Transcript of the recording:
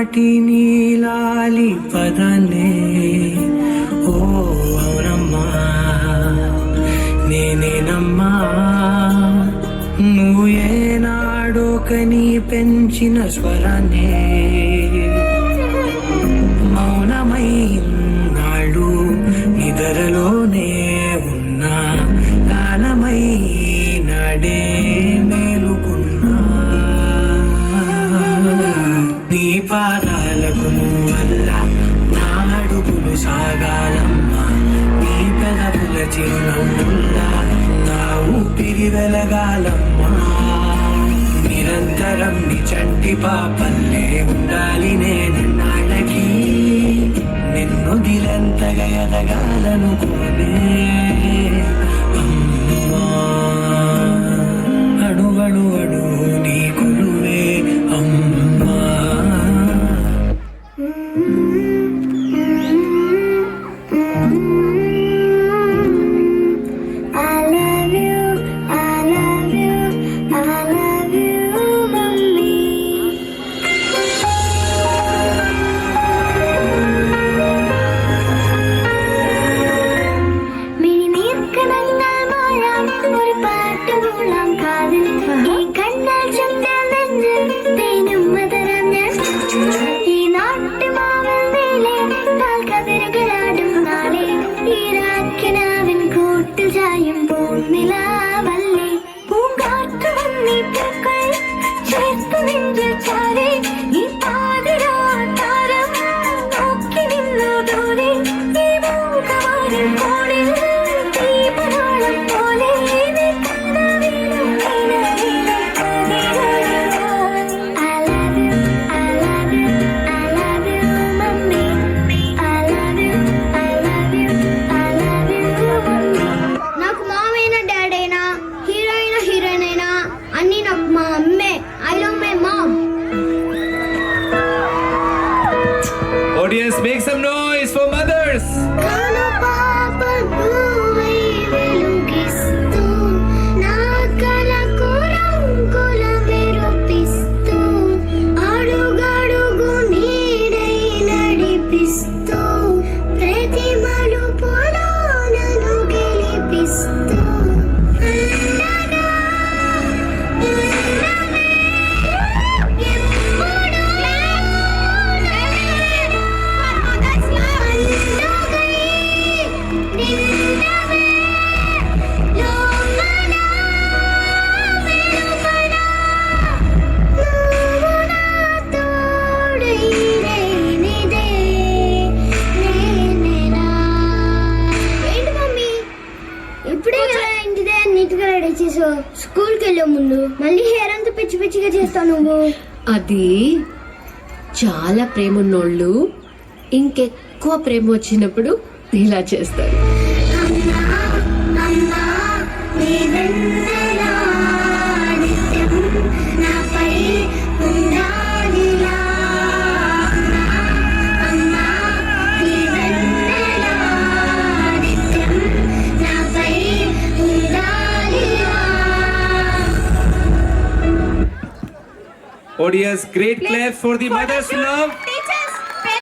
చిన్ననాటి నీలాలి పదనే ఓ అవునమ్మా నేనేనమ్మా నువ్వు ఏనాడో కని పెంచిన స్వరాన్నే మౌనమై నాడు నిద్రలోనే ఉన్నా గానమై నాడే మేలుకున్నా నీ పాదాలకు వల్ల నా అడుగులు సాగాలమ్మా నీ పెదవుల చిరునవ్వుల్లా నా ఊపిరి వెలగాలమ్మా నిరంతరం నీ చంటి పాపల్లే ఉండాలి నేను నాళ్ళకి నిన్ను దిలంతగా ఎదగాలనుకోనే అమ్మా అడుగడు అడుగు నీ కొలువే అమ్మా Audience, make some noise for mothers. స్కూల్కి వెళ్ళే ముందు మళ్ళీ హెయిర్ అంతా పిచ్చి పిచ్చిగా చేస్తావు నువ్వు. అది చాలా ప్రేమ ఉన్నోళ్ళు ఇంకెక్కువ ప్రేమ వచ్చినప్పుడు ఇలా చేస్తారు. Audience, great clap for the mothers' love.